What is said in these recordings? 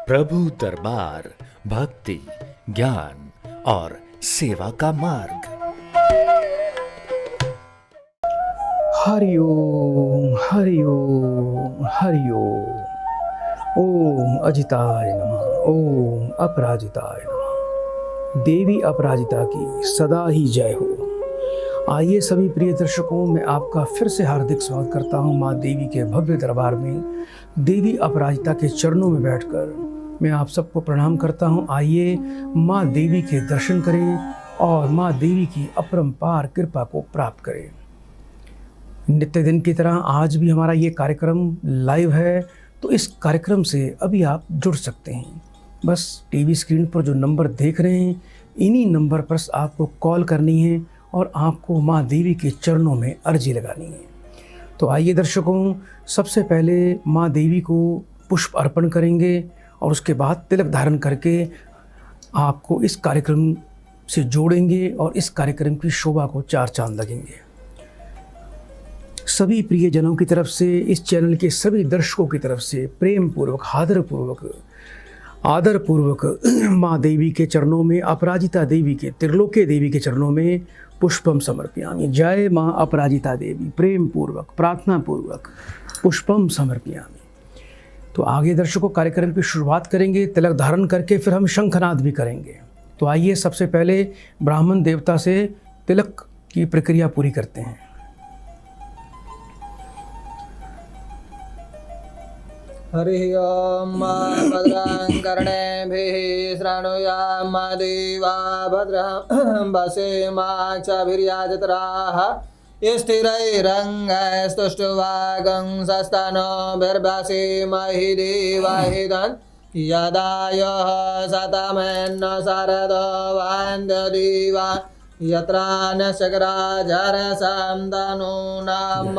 प्रभु दरबार भक्ति, ज्ञान और सेवा का मार्ग। हरिओम हरिओम हरिओम। ओम अजिताय नमः, ओम अपराजिताय नमः। देवी अपराजिता की सदा ही जय हो। आइए सभी प्रिय दर्शकों, मैं आपका फिर से हार्दिक स्वागत करता हूं माँ देवी के भव्य दरबार में। देवी अपराजिता के चरणों में बैठकर मैं आप सबको प्रणाम करता हूं। आइए माँ देवी के दर्शन करें और माँ देवी की अपरंपार कृपा को प्राप्त करें। नित्य दिन की तरह आज भी हमारा ये कार्यक्रम लाइव है, तो इस कार्यक्रम से अभी आप जुड़ सकते हैं। बस टीवी स्क्रीन पर जो नंबर देख रहे हैं, इन्हीं नंबर पर आपको कॉल करनी है और आपको माँ देवी के चरणों में अर्जी लगानी है। तो आइए दर्शकों, सबसे पहले माँ देवी को पुष्प अर्पण करेंगे और उसके बाद तिलक धारण करके आपको इस कार्यक्रम से जोड़ेंगे और इस कार्यक्रम की शोभा को चार चांद लगेंगे। सभी प्रियजनों की तरफ से, इस चैनल के सभी दर्शकों की तरफ से प्रेम पूर्वक, आदर पूर्वक माँ देवी के चरणों में, अपराजिता देवी के, त्रिलोक्य देवी के चरणों में पुष्पम समर्पयामि। जय माँ अपराजिता देवी। प्रेम पूर्वक, प्रार्थना पूर्वक पुष्पम समर्पयामि। तो आगे दर्शकों कार्यक्रम की शुरुआत करेंगे तिलक धारण करके, फिर हम शंखनाद भी करेंगे। तो आइए सबसे पहले ब्राह्मण देवता से तिलक की प्रक्रिया पूरी करते हैं। हरि ओम भद्रं कर्णेभिः शृणुयाम देवा भद्रं वसेमाक्षभिर्यजत्राः स्थिरैरङ्गैस्तुष्टुवागं सस्तनोभिर्वसेमहि देवहितं यदायुः शतमेन्न शरदो वन्द्यदेवा यत्र न शक्राजरसं तनूनाम्।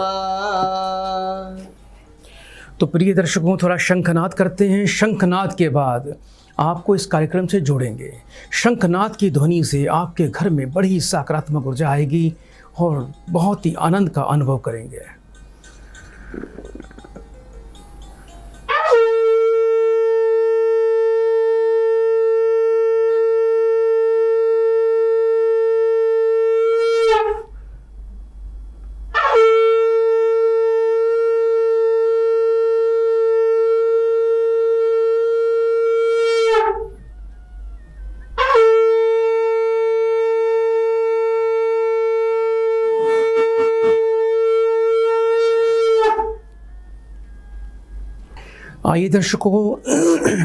तो प्रिय दर्शकों, थोड़ा शंखनाद करते हैं। शंखनाद के बाद आपको इस कार्यक्रम से जोड़ेंगे। शंखनाद की ध्वनि से आपके घर में बड़ी सकारात्मक ऊर्जा आएगी और बहुत ही आनंद का अनुभव करेंगे। आइए दर्शकों,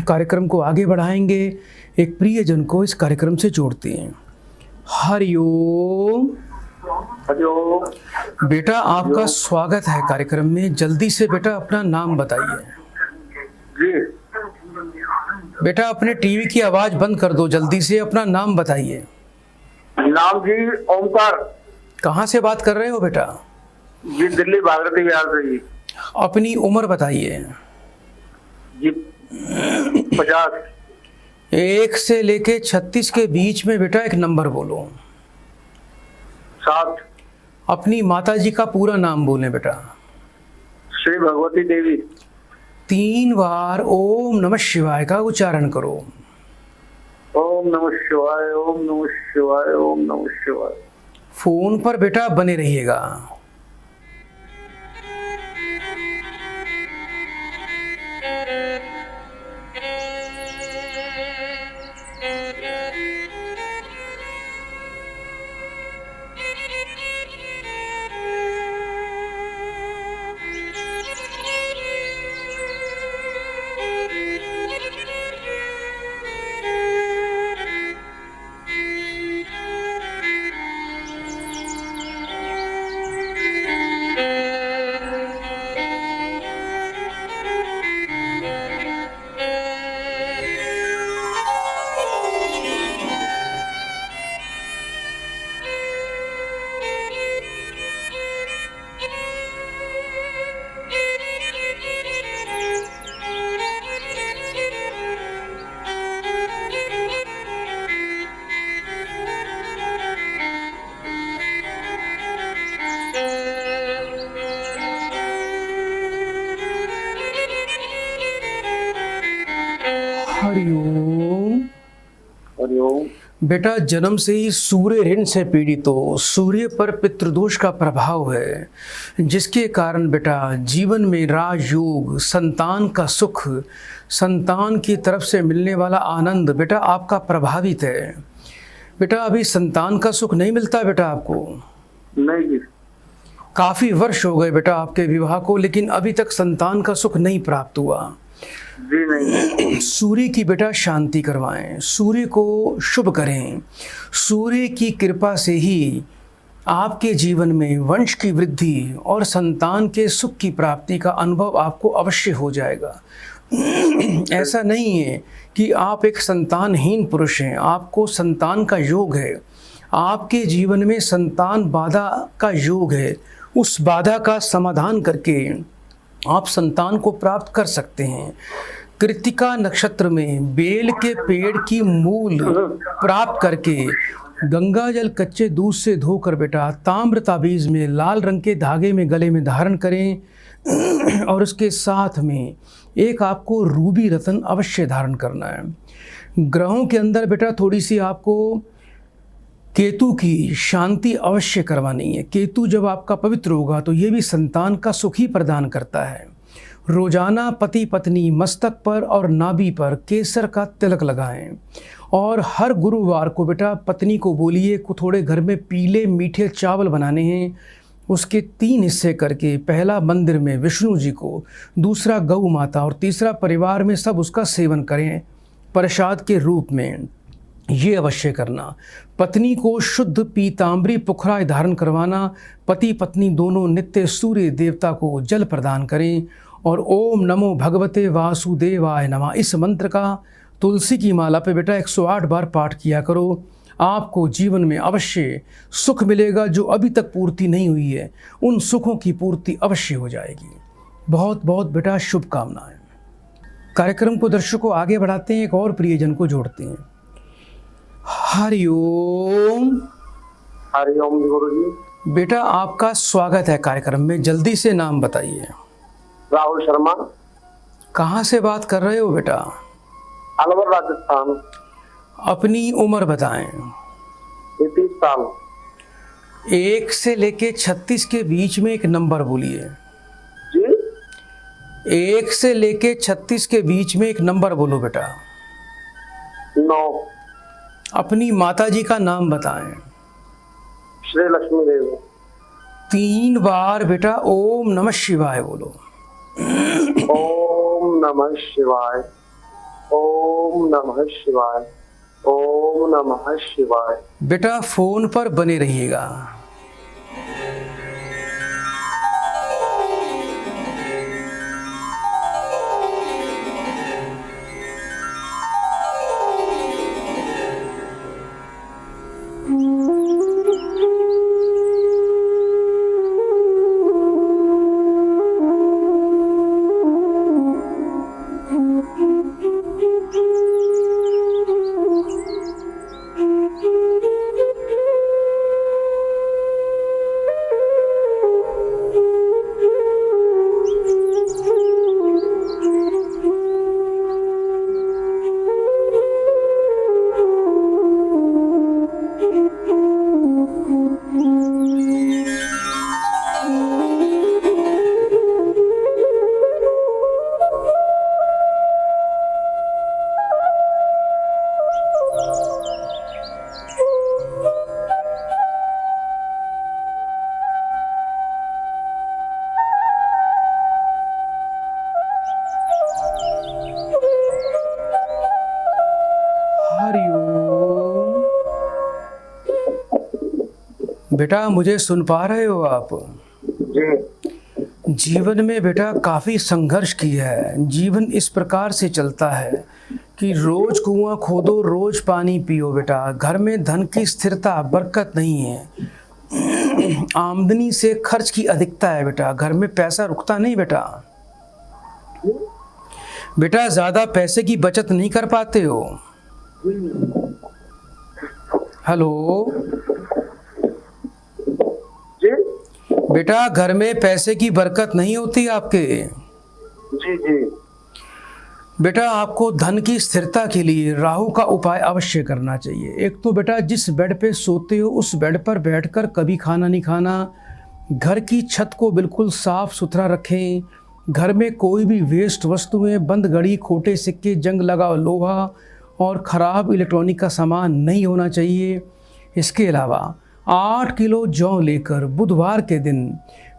कार्यक्रम को आगे बढ़ाएंगे। एक प्रियजन को इस कार्यक्रम से जोड़ते हैं। हरिओम। हरिओम। बेटा, आपका स्वागत है कार्यक्रम में। जल्दी से बेटा अपना नाम बताइए। जी बेटा अपने टीवी की आवाज बंद कर दो, जल्दी से अपना नाम बताइए। नाम जी ओमकार। कहाँ से बात कर रहे हो बेटा? जी दिल्ली भागीरथी बिहार से जी। अपनी उम्र बताइए जी 50। 1 से लेके 36 के बीच में बेटा एक नंबर बोलो। 7। अपनी माता जी का पूरा नाम बोलें बेटा। श्री भगवती देवी। 3 बार ओम नमः शिवाय का उच्चारण करो। ओम नमः शिवाय, ओम नमः शिवाय, ओम नमः शिवाय। फोन पर बेटा बने रहिएगा। हरिओम। हरिओम। बेटा जन्म से ही सूर्य ऋण से पीड़ित हो, सूर्य पर पितृदोष का प्रभाव है, जिसके कारण बेटा जीवन में राजयोग, संतान का सुख, संतान की तरफ से मिलने वाला आनंद बेटा आपका प्रभावित है। बेटा अभी संतान का सुख नहीं मिलता बेटा आपको? नहीं जी। काफ़ी वर्ष हो गए बेटा आपके विवाह को, लेकिन अभी तक संतान का सुख नहीं प्राप्त हुआ जी नहीं। सूर्य की बेटा शांति करवाएं, सूर्य को शुभ करें। सूर्य की कृपा से ही आपके जीवन में वंश की वृद्धि और संतान के सुख की प्राप्ति का अनुभव आपको अवश्य हो जाएगा। ऐसा नहीं है कि आप एक संतानहीन पुरुष हैं, आपको संतान का योग है, आपके जीवन में संतान बाधा का योग है। उस बाधा का समाधान करके आप संतान को प्राप्त कर सकते हैं। कृत्तिका नक्षत्र में बेल के पेड़ की मूल प्राप्त करके गंगा जल कच्चे दूध से धोकर बेटा ताम्र ताबीज में लाल रंग के धागे में गले में धारण करें और उसके साथ में एक आपको रूबी रत्न अवश्य धारण करना है। ग्रहों के अंदर बेटा थोड़ी सी आपको केतु की शांति अवश्य करवानी है। केतु जब आपका पवित्र होगा तो ये भी संतान का सुख ही प्रदान करता है। रोजाना पति पत्नी मस्तक पर और नाभि पर केसर का तिलक लगाएं और हर गुरुवार को बेटा पत्नी को बोलिए को थोड़े घर में पीले मीठे चावल बनाने हैं, उसके 3 हिस्से करके पहला मंदिर में विष्णु जी को, दूसरा गौ माता और तीसरा परिवार में सब उसका सेवन करें प्रसाद के रूप में। ये अवश्य करना। पत्नी को शुद्ध पीताम्बरी पुखराय धारण करवाना। पति पत्नी दोनों नित्य सूर्य देवता को जल प्रदान करें और ओम नमो भगवते वासुदेवाय नमः इस मंत्र का तुलसी की माला पे बेटा 108 बार पाठ किया करो। आपको जीवन में अवश्य सुख मिलेगा, जो अभी तक पूर्ति नहीं हुई है उन सुखों की पूर्ति अवश्य हो जाएगी। बहुत बहुत बेटा शुभकामनाएं। कार्यक्रम को दर्शकों आगे बढ़ाते हैं, एक और प्रियजन को जोड़ते हैं। हरिओम। हरिओम गुरुजी। बेटा आपका स्वागत है कार्यक्रम में, जल्दी से नाम बताइए। राहुल शर्मा। कहाँ से बात कर रहे हो बेटा? अलवर राजस्थान। अपनी उम्र बताएं। 33 साल। 1 से लेके 36 के बीच में एक नंबर बोलिए जी। 1 से लेके 36 के बीच में एक नंबर बोलो बेटा। 9। अपनी माता जी का नाम बताएं। श्री लक्ष्मी देवी। 3 बार बेटा ओम नमः शिवाय बोलो। ओम नमः शिवाय। ओम नमः शिवाय। ओम नमः शिवाय। बेटा फोन पर बने रहिएगा। बेटा मुझे सुन पा रहे हो आप? जी। जीवन में बेटा काफ़ी संघर्ष किया है। जीवन इस प्रकार से चलता है कि रोज कुआं खोदो, रोज पानी पियो बेटा। घर में धन की स्थिरता, बरकत नहीं है। आमदनी से खर्च की अधिकता है बेटा। घर में पैसा रुकता नहीं बेटा। बेटा ज़्यादा पैसे की बचत नहीं कर पाते हो। हेलो जी। बेटा घर में पैसे की बरकत नहीं होती आपके। जी जी। बेटा आपको धन की स्थिरता के लिए राहु का उपाय अवश्य करना चाहिए। एक तो बेटा जिस बेड पे सोते हो उस बेड पर बैठकर कभी खाना नहीं खाना। घर की छत को बिल्कुल साफ सुथरा रखें। घर में कोई भी वेस्ट वस्तुएं, बंद घड़ी, खोटे सिक्के, जंग लगा लोहा और ख़राब इलेक्ट्रॉनिक का सामान नहीं होना चाहिए। इसके अलावा 8 किलो जौ लेकर बुधवार के दिन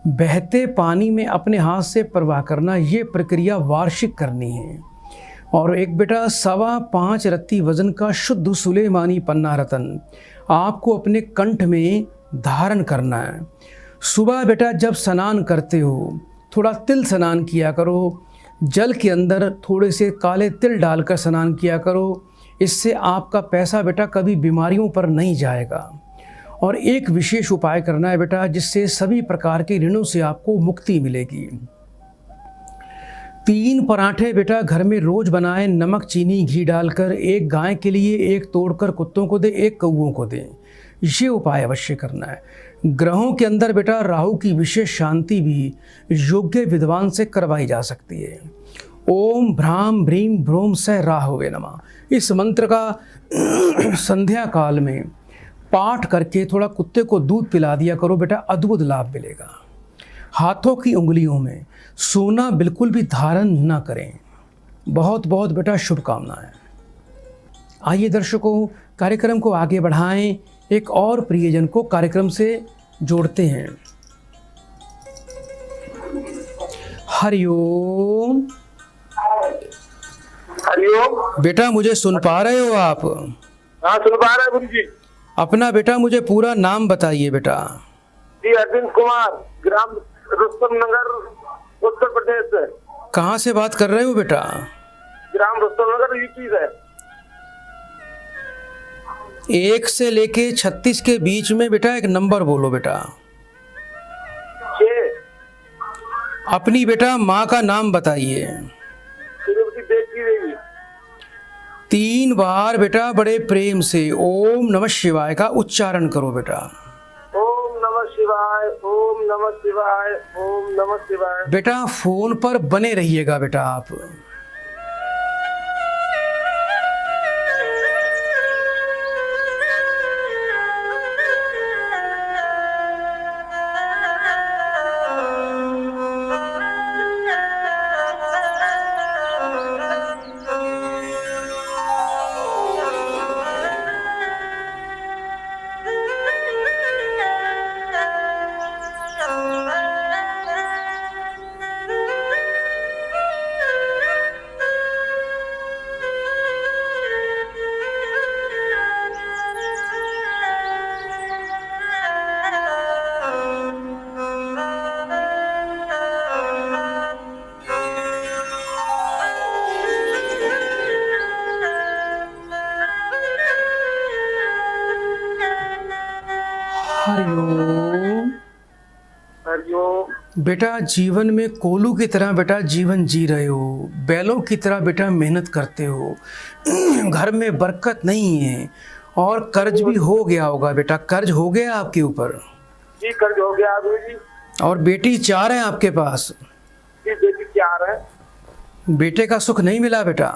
बहते पानी में अपने हाथ से प्रवाह करना, ये प्रक्रिया वार्षिक करनी है। और एक बेटा 5.25 रत्ती वजन का शुद्ध सुलेमानी पन्ना रतन आपको अपने कंठ में धारण करना है। सुबह बेटा जब स्नान करते हो थोड़ा तिल स्नान किया करो। जल के अंदर थोड़े से काले तिल डालकर स्नान किया करो। इससे आपका पैसा बेटा कभी बीमारियों पर नहीं जाएगा। और एक विशेष उपाय करना है बेटा जिससे सभी प्रकार के ऋणों से आपको मुक्ति मिलेगी। 3 पराठे बेटा घर में रोज बनाएं, नमक चीनी घी डालकर। 1 गाय के लिए, 1 तोड़कर कुत्तों को दे, 1 कौओं को दें। ये उपाय अवश्य करना है। ग्रहों के अंदर बेटा राहु की विशेष शांति भी योग्य विद्वान से करवाई जा सकती है। ओम भ्राम भ्रीम भ्रोम स राहुवे नमः इस मंत्र का संध्या काल में पाठ करके थोड़ा कुत्ते को दूध पिला दिया करो बेटा, अद्भुत लाभ मिलेगा। हाथों की उंगलियों में सोना बिल्कुल भी धारण न करें। बहुत बहुत बेटा शुभकामनाएं। आइए दर्शकों, कार्यक्रम को आगे बढ़ाएं। एक और प्रियजन को कार्यक्रम से जोड़ते हैं। हरिओम। हरिओम। बेटा मुझे सुन पा रहे हो आप? हाँ सुन पा रहे गुरु जी। अपना बेटा मुझे पूरा नाम बताइए बेटा। जी अरविंद कुमार, ग्राम रुस्तम नगर, उत्तर प्रदेश से। कहाँ से बात कर रहे हो बेटा? ग्राम रुस्तम नगर, यूपी से। 1 से लेके 36 के बीच में बेटा एक नंबर बोलो बेटा। 6। अपनी बेटा माँ का नाम बताइए। श्रीमती देवी देवी। 3 बार बेटा बड़े प्रेम से ओम नमः शिवाय का उच्चारण करो बेटा। ओम नमः शिवाय, ओम नमः शिवाय, ओम नमः शिवाय। बेटा फोन पर बने रहिएगा बेटा आप। हरिओम। हरिओम। बेटा जीवन में कोलू की तरह बेटा जीवन जी रहे हो, बैलों की तरह बेटा मेहनत करते हो। घर में बरकत नहीं है और कर्ज भी हो गया होगा बेटा। कर्ज हो गया आपके ऊपर? जी कर्ज हो गया गुरु जी। और बेटी 4 है आपके पास? जी बेटी 4 है। बेटे का सुख नहीं मिला बेटा?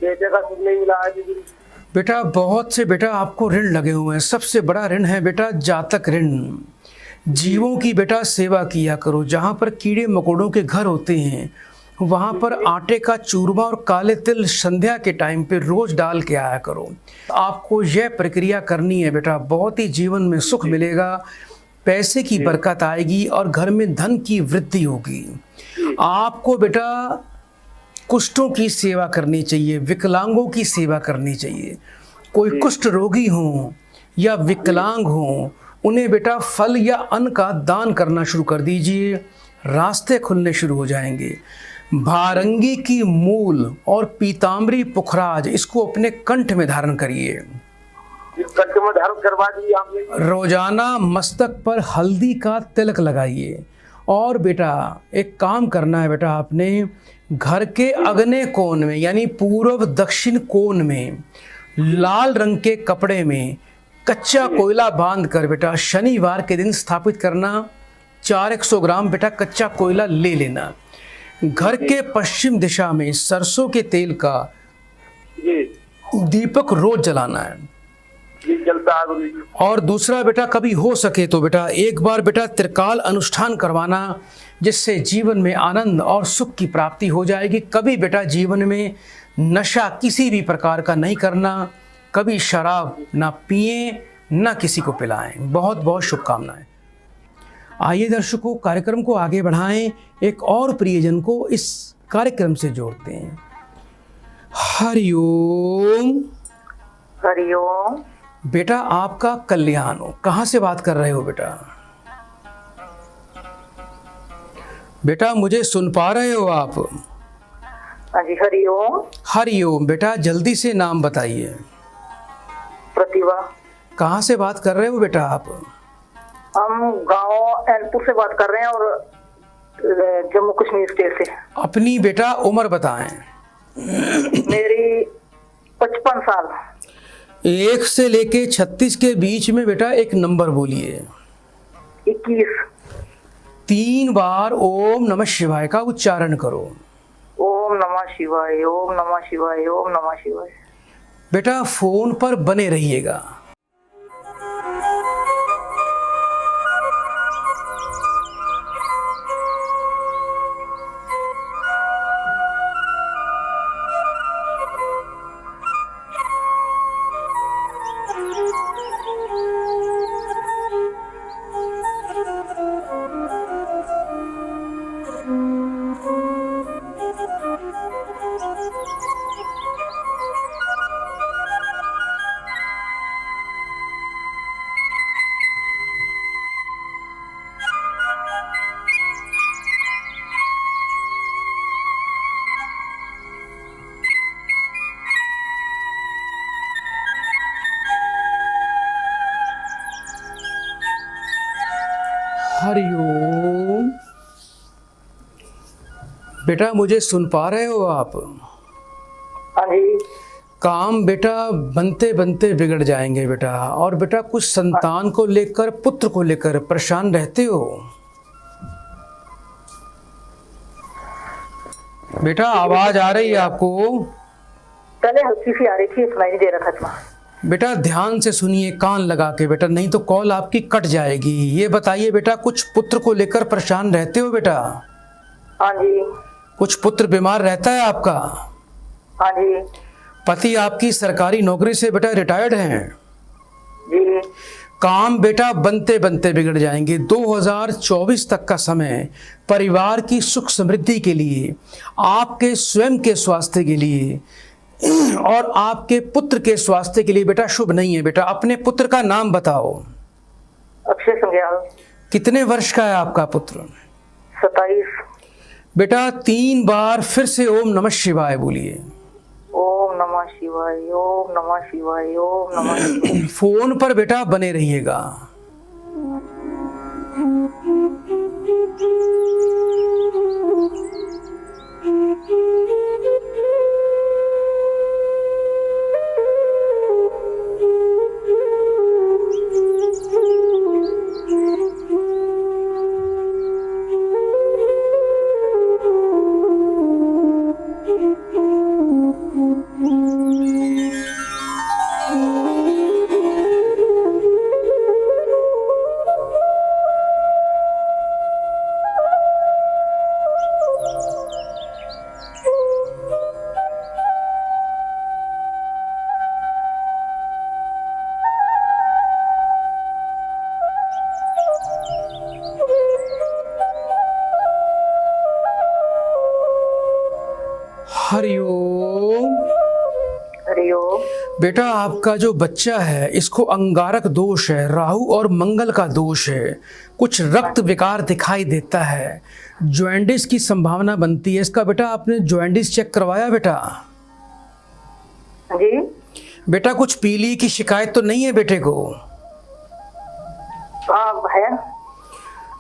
बेटे का सुख नहीं मिला है जी गुरु जी। बेटा बहुत से बेटा आपको ऋण लगे हुए हैं। सबसे बड़ा ऋण है बेटा जातक ऋण। जीवों की बेटा सेवा किया करो। जहाँ पर कीड़े मकोड़ों के घर होते हैं वहाँ पर आटे का चूरमा और काले तिल संध्या के टाइम पे रोज डाल के आया करो। आपको यह प्रक्रिया करनी है बेटा, बहुत ही जीवन में सुख मिलेगा, पैसे की बरकत आएगी और घर में धन की वृद्धि होगी। आपको बेटा कुष्ठों की सेवा करनी चाहिए, विकलांगों की सेवा करनी चाहिए। कोई कुष्ठ रोगी हो या विकलांग हो, उन्हें बेटा फल या अन्न का दान करना शुरू कर दीजिए, रास्ते खुलने शुरू हो जाएंगे। भारंगी की मूल और पीताम्बरी पुखराज इसको अपने कंठ में धारण करिए। कंठ में धारण करवा दिए आपने। रोजाना मस्तक पर हल्दी का तिलक लगाइए। और बेटा एक काम करना है बेटा, आपने घर के अगने कोण में यानी पूर्व दक्षिण कोण में लाल रंग के कपड़े में कच्चा कोयला बांध कर बेटा शनिवार के दिन स्थापित करना। 400 ग्राम बेटा कच्चा कोयला ले लेना। घर के पश्चिम दिशा में सरसों के तेल का जी दीपक रोज जलाना है। जी जलता है गुरु जी। और दूसरा बेटा, कभी हो सके तो बेटा एक बार बेटा त्रिकाल अनुष्ठान करवाना, जिससे जीवन में आनंद और सुख की प्राप्ति हो जाएगी। कभी बेटा जीवन में नशा किसी भी प्रकार का नहीं करना, कभी शराब ना पिए ना किसी को पिलाएं। बहुत बहुत शुभकामनाएं। आइए दर्शकों, कार्यक्रम को आगे बढ़ाएं, एक और प्रियजन को इस कार्यक्रम से जोड़ते हैं। हरिओम। हरिओम। बेटा आपका कल्याण हो। कहाँ से बात कर रहे हो बेटा? बेटा मुझे सुन पा रहे हो आप? हाँ जी, हरिओम। हरिओम। बेटा जल्दी से नाम बताइए। प्रतिभा। कहाँ से बात कर रहे हो बेटा आप? हम गांव एनपुर से बात कर रहे हैं और जम्मू कश्मीर स्टेट से। अपनी बेटा उम्र बताएं। मेरी 55 साल। 1 से लेके 36 के बीच में बेटा एक नंबर बोलिए। 21। 3 बार ओम नमः शिवाय का उच्चारण करो। ओम नमः शिवाय, ओम नमः शिवाय, ओम नमः शिवाय। बेटा फोन पर बने रहिएगा। हरिओम। बेटा मुझे सुन पा रहे हो आप? हाँ जी। काम बेटा बनते बनते बिगड़ जाएंगे बेटा। और बेटा कुछ संतान को लेकर, पुत्र को लेकर परेशान रहते हो। बेटा आवाज आ रही है आपको? पहले हल्की सी आ रही थी, सुनाई नहीं दे रहा था। बेटा ध्यान से सुनिए, कान लगा के बेटा, नहीं तो कॉल आपकी कट जाएगी। ये बताइए बेटा, कुछ पुत्र को लेकर परेशान रहते हो बेटा? हाँ जी। कुछ पुत्र बीमार रहता है आपका? हाँ जी। पति आपकी सरकारी नौकरी से बेटा रिटायर्ड हैं? जी। काम बेटा बनते बनते बिगड़ जाएंगे। 2024 तक का समय परिवार की सुख समृद्धि के लिए, आपके स्वयं के स्वास्थ्य के लिए और आपके पुत्र के स्वास्थ्य के लिए बेटा शुभ नहीं है। बेटा अपने पुत्र का नाम बताओ। अक्षय संज्ञान। कितने वर्ष का है आपका पुत्र? 27। बेटा 3 बार फिर से ओम नमः शिवाय बोलिए। ओम नमः शिवाय, ओम नमः शिवाय, ओम नमः शिवाय। फोन पर बेटा बने रहिएगा। हरिओम। हरिओम। बेटा आपका जो बच्चा है, इसको अंगारक दोष है, राहु और मंगल का दोष है। कुछ रक्त विकार दिखाई देता है, जॉइंटिस की संभावना बनती है इसका। बेटा आपने जॉइंटिस चेक करवाया बेटा? जी। बेटा कुछ पीलिए की शिकायत तो नहीं है बेटे को? हाँ है।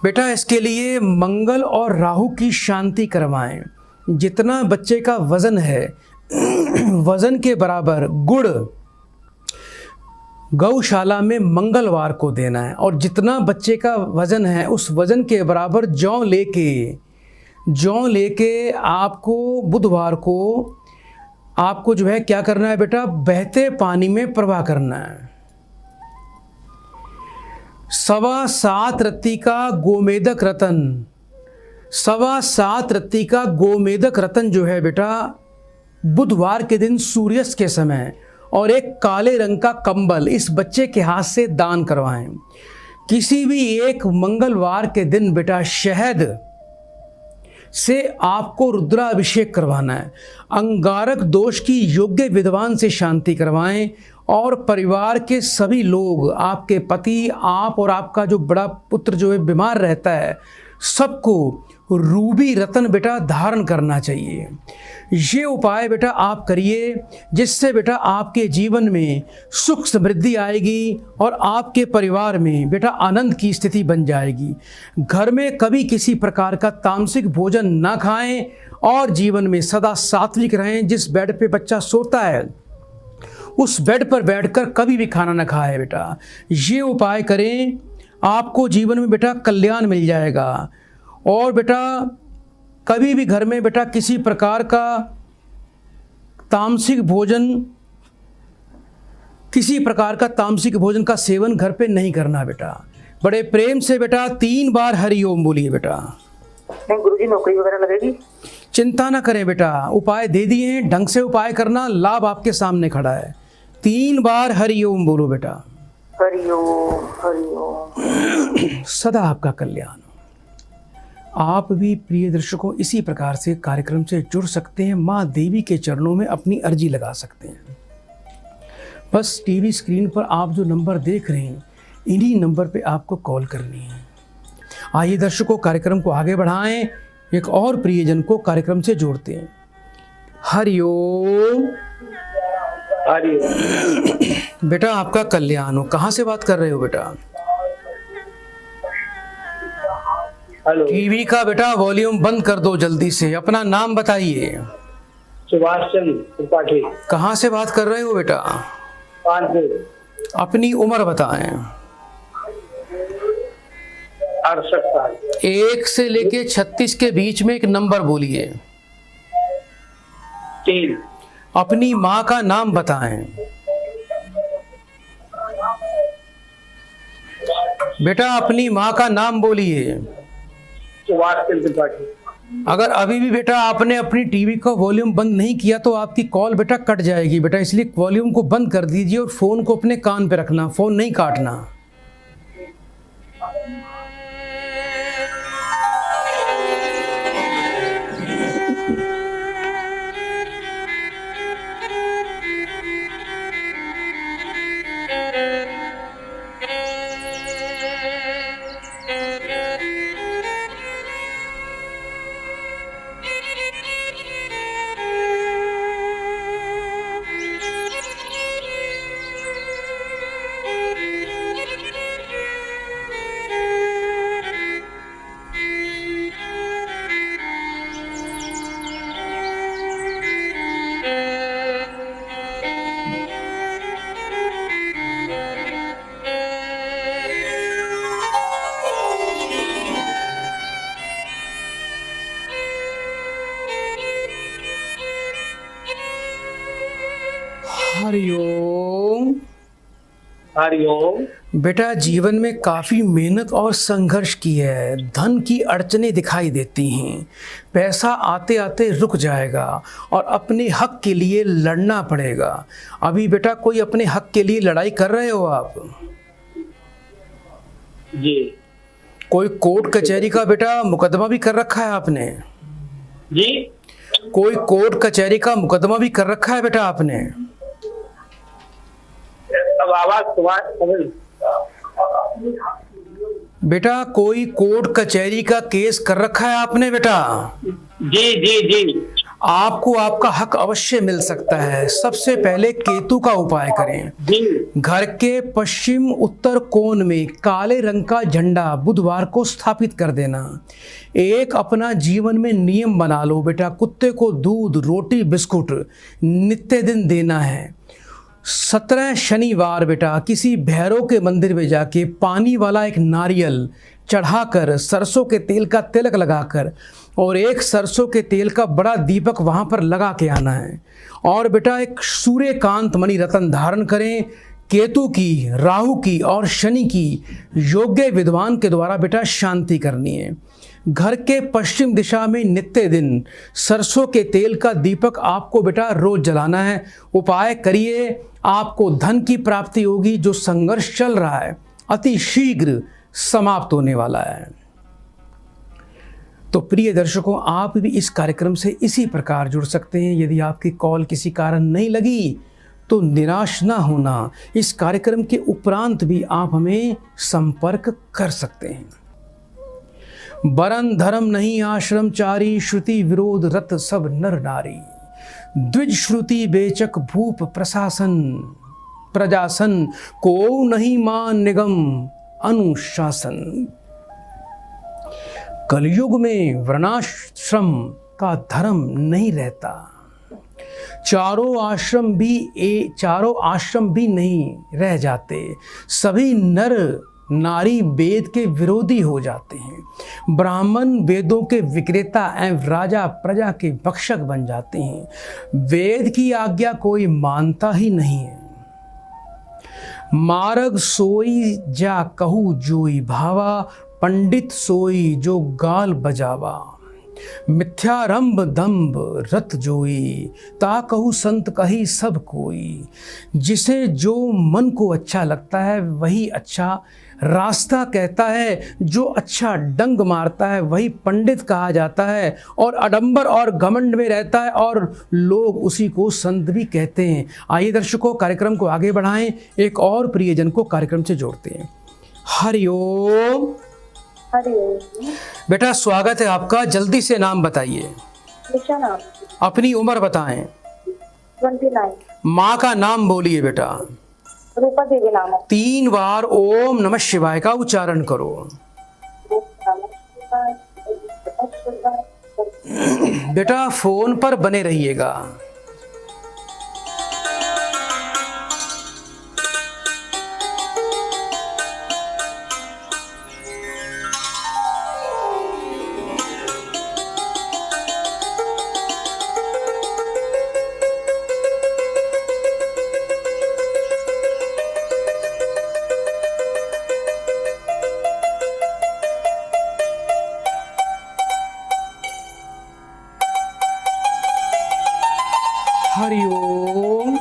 बेटा इसके लिए मंगल और राहु की शांति करवाएं। जितना बच्चे का वजन है, वजन के बराबर गुड़ गौशाला में मंगलवार को देना है। और जितना बच्चे का वजन है, उस वजन के बराबर जौ लेके जौ लेके आपको बुधवार को आपको जो है क्या करना है बेटा, बहते पानी में प्रवाह करना है। 7.25 रत्ती का गोमेदक रतन, 7.25 रत्ती का गोमेदक रतन जो है बेटा बुधवार के दिन सूर्यास्त के समय और एक काले रंग का कंबल इस बच्चे के हाथ से दान करवाएं। किसी भी एक मंगलवार के दिन बेटा शहद से आपको रुद्राभिषेक करवाना है। अंगारक दोष की योग्य विद्वान से शांति करवाएं और परिवार के सभी लोग, आपके पति, आप और आपका जो बड़ा पुत्र जो है बीमार रहता है, सबको रूबी रतन बेटा धारण करना चाहिए। ये उपाय बेटा आप करिए, जिससे बेटा आपके जीवन में सुख समृद्धि आएगी और आपके परिवार में बेटा आनंद की स्थिति बन जाएगी। घर में कभी किसी प्रकार का तामसिक भोजन ना खाएं और जीवन में सदा सात्विक रहें। जिस बेड पे बच्चा सोता है उस बेड पर बैठकर कभी भी खाना ना खाए बेटा। ये उपाय करें, आपको जीवन में बेटा कल्याण मिल जाएगा। और बेटा कभी भी घर में बेटा किसी प्रकार का तामसिक भोजन का सेवन घर पे नहीं करना बेटा। बड़े प्रेम से बेटा 3 बार हरि ओम बोलिए बेटा। नहीं गुरुजी, नौकरी वगैरह लगेगी? चिंता ना करें बेटा, उपाय दे दिए हैं, ढंग से उपाय करना, लाभ आपके सामने खड़ा है। 3 बार हरि ओम बोलो बेटा। हरि ओम हरि ओम। सदा आपका कल्याण हो। आप भी प्रिय दर्शकों इसी प्रकार से कार्यक्रम से जुड़ सकते हैं। माँ देवी के चरणों में अपनी अर्जी लगा सकते हैं। बस टीवी स्क्रीन पर आप जो नंबर देख रहे हैं, इन्हीं नंबर पे आपको कॉल करनी है। आइए दर्शकों, कार्यक्रम को आगे बढ़ाएं, एक और प्रियजन को कार्यक्रम से जोड़ते हैं। हरि ओम। हरि ओम। बेटा आपका कल्याण हो। कहाँ से बात कर रहे हो बेटा? हेलो। टीवी का बेटा वॉल्यूम बंद कर दो जल्दी से। अपना नाम बताइए। सुभाष चंद्र त्रिपाठी। कहाँ से बात कर रहे हो बेटा? कानपुर। अपनी उम्र बताएं। 68 साल। 1 से लेके 36 के बीच में एक नंबर बोलिए। 3। अपनी माँ का नाम बताएं। बेटा अपनी माँ का नाम बोलिए। सुभाष चंद्र त्रिपाठी। अगर अभी भी बेटा आपने अपनी टीवी का वॉल्यूम बंद नहीं किया तो आपकी कॉल बेटा कट जाएगी बेटा, इसलिए वॉल्यूम को बंद कर दीजिए और फ़ोन को अपने कान पे रखना, फ़ोन नहीं काटना। हरिओम। हरिओम। बेटा जीवन में काफ़ी मेहनत और संघर्ष की है, धन की अड़चनें दिखाई देती हैं, पैसा आते आते रुक जाएगा और अपने हक के लिए लड़ना पड़ेगा। अभी बेटा कोई अपने हक के लिए लड़ाई कर रहे हो आप? जी। कोई कोर्ट कचहरी का बेटा मुकदमा भी कर रखा है आपने? जी। कोई कोर्ट कचहरी का मुकदमा भी कर रखा है बेटा आपने? अब आवाज बेटा कोई कोर्ट कचहरी का केस कर रखा है आपने बेटा? जी जी जी। आपको आपका हक अवश्य मिल सकता है। सबसे पहले केतु का उपाय करें। जी। घर के पश्चिम उत्तर कोण में काले रंग का झंडा बुधवार को स्थापित कर देना। एक अपना जीवन में नियम बना लो बेटा, कुत्ते को दूध, रोटी, बिस्कुट नित्य दिन देना है। 17 शनिवार बेटा किसी भैरव के मंदिर में जाके पानी वाला एक नारियल चढ़ाकर, सरसों के तेल का तिलक लगाकर और एक सरसों के तेल का बड़ा दीपक वहाँ पर लगा के आना है। और बेटा एक सूर्यकांत मणि रत्न धारण करें। केतु की, राहु की और शनि की योग्य विद्वान के द्वारा बेटा शांति करनी है। घर के पश्चिम दिशा में नित्य दिन सरसों के तेल का दीपक आपको बेटा रोज जलाना है। उपाय करिए, आपको धन की प्राप्ति होगी। जो संघर्ष चल रहा है अति शीघ्र समाप्त होने वाला है। तो प्रिय दर्शकों, आप भी इस कार्यक्रम से इसी प्रकार जुड़ सकते हैं। यदि आपकी कॉल किसी कारण नहीं लगी तो निराश ना होना। इस कार्यक्रम के उपरांत भी आप हमें संपर्क कर सकते हैं। वरन धर्म नहीं आश्रमचारी, श्रुति विरोध रत सब नर नारी। द्विज श्रुति बेचक भूप प्रशासन, प्रजासन को नहीं मान निगम अनुशासन। कलयुग में वर्णाश्रम का धर्म नहीं रहता। चारों आश्रम भी नहीं रह जाते। सभी नर नारी वेद के विरोधी हो जाते हैं। ब्राह्मण वेदों के विक्रेता एवं राजा प्रजा के भक्षक बन जाते हैं। वेद की आज्ञा कोई मानता ही नहीं है। मार्ग सोई जा कहू जोई भावा, पंडित सोई जो गाल बजावा। मिथ्यारंभ दंभ रत जोई, ता कहू संत कही सब कोई। जिसे जो मन को अच्छा लगता है वही अच्छा रास्ता कहता है। जो अच्छा डंग मारता है वही पंडित कहा जाता है और आडंबर और घमंड में रहता है और लोग उसी को संत भी कहते हैं। आइए दर्शकों, कार्यक्रम को आगे बढ़ाएं। एक और प्रियजन को कार्यक्रम से जोड़ते हैं। हरिओम। बेटा स्वागत है आपका। जल्दी से नाम बताइए। नाम। अपनी उम्र बताएं। 29। माँ का नाम बोलिए बेटा। रूपा देवी नाम है। 3 बार ओम नमः शिवाय का उच्चारण करो। बेटा फोन पर बने रहिएगा। हरिओम।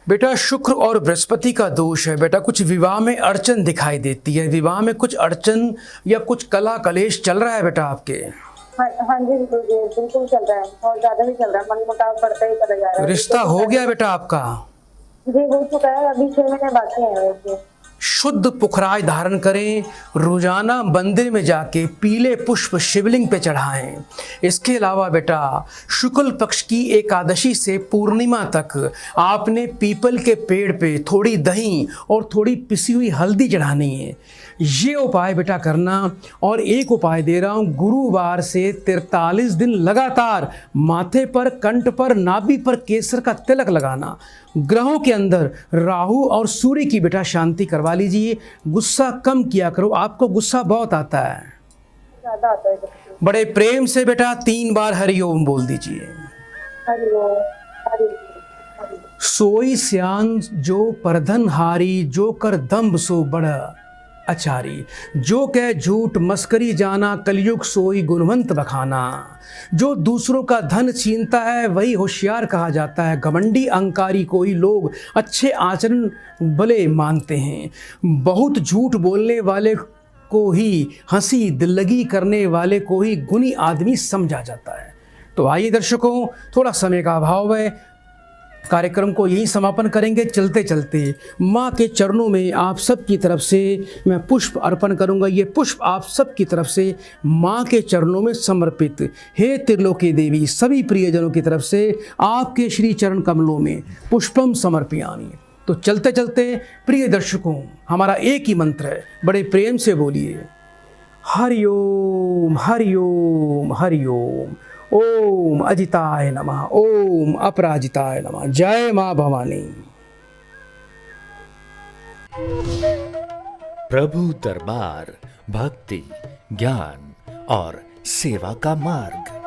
बेटा शुक्र और बृहस्पति का दोष है। बेटा कुछ विवाह में अड़चन दिखाई देती है। विवाह में कुछ अड़चन या कुछ कला कलेश चल रहा है बेटा आपके। हाँ जी बिल्कुल चल रहा है। बहुत ज्यादा ही चल रहा है। मनमुटाव बढ़ता ही चला जा रहा है। रिश्ता हो गया बेटा आपका? जी हो चुका है। अभी 6 महीने बाकी हैं वैसे। शुद्ध पुखराज धारण करें। रोजाना मंदिर में जाके पीले पुष्प शिवलिंग पे चढ़ाएं। इसके अलावा बेटा शुक्ल पक्ष की एकादशी से पूर्णिमा तक आपने पीपल के पेड़ पे थोड़ी दही और थोड़ी पिसी हुई हल्दी चढ़ानी है। ये उपाय बेटा करना। और एक उपाय दे रहा हूँ, गुरुवार से 43 दिन लगातार माथे पर, कंठ पर, नाभि पर केसर का तिलक लगाना। ग्रहों के अंदर राहु और सूर्य की बेटा शांति करवा लीजिए। गुस्सा कम किया करो, आपको गुस्सा बहुत आता है। ज्यादा आता है। बड़े प्रेम से बेटा 3 बार हरिओम बोल दीजिए। हरिओम। सोई श्यान जो परधन हारी, जो कर दम्भ सो बड़ा अचारी। जो कह झूठ मस्करी जाना, कलयुग सोई गुणवंत बखाना। जो दूसरों का धन छीनता है वही होशियार कहा जाता है। घमंडी अहंकारी को ही लोग अच्छे आचरण भले मानते हैं। बहुत झूठ बोलने वाले को ही, हंसी दिल्लगी करने वाले को ही गुणी आदमी समझा जाता है। तो आइए दर्शकों, थोड़ा समय का अभाव है, कार्यक्रम को यही समापन करेंगे। चलते चलते माँ के चरणों में आप सब की तरफ से मैं पुष्प अर्पण करूँगा। ये पुष्प आप सब की तरफ से माँ के चरणों में समर्पित। हे त्रिलोकी देवी, सभी प्रियजनों की तरफ से आपके श्री चरण कमलों में पुष्पम समर्पयामि। तो चलते चलते प्रिय दर्शकों, हमारा एक ही मंत्र है, बड़े प्रेम से बोलिए। हरिओम हरिओम हरिओम। ओम अजिताय नमः, ओम अपराजिताय नमः। जय मां भवानी। प्रभु दरबार भक्ति, ज्ञान और सेवा का मार्ग।